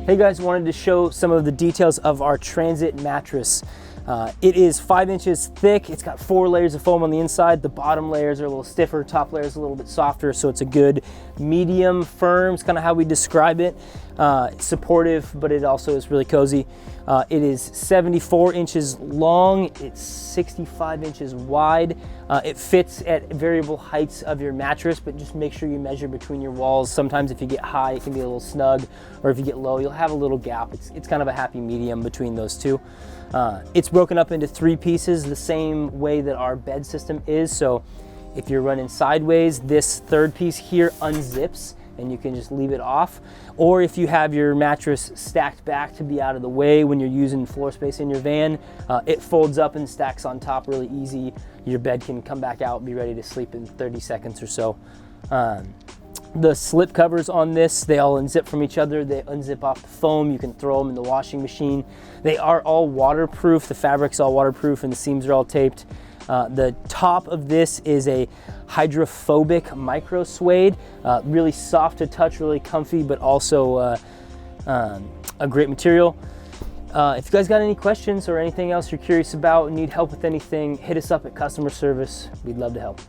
Hey guys, wanted to show some of the details of our Transit mattress. It is 5 inches thick. It's got 4 layers of foam on the inside. The bottom layers are a little stiffer, top layer is a little bit softer, so it's a good medium firm. It's kind of how we describe it. It's supportive, but it also is really cozy. It is 74 inches long. It's 65 inches wide. It fits at variable heights of your mattress, but just make sure you measure between your walls. Sometimes if you get high, it can be a little snug, or if you get low, you'll have a little gap. It's kind of a happy medium between those two. It's broken up into 3 pieces, the same way that our bed system is. So if you're running sideways, this 3rd piece here unzips and you can just leave it off. Or if you have your mattress stacked back to be out of the way when you're using floor space in your van, it folds up and stacks on top really easy. Your bed can come back out and be ready to sleep in 30 seconds or so. The slip covers on this, they all unzip from each other. They unzip off the foam. You can throw them in the washing machine. They are all waterproof. The fabric's all waterproof and the seams are all taped. The top of this is a hydrophobic micro suede, really soft to touch, really comfy, but also a great material. If you guys got any questions or anything else you're curious about, need help with anything, hit us up at customer service. We'd love to help.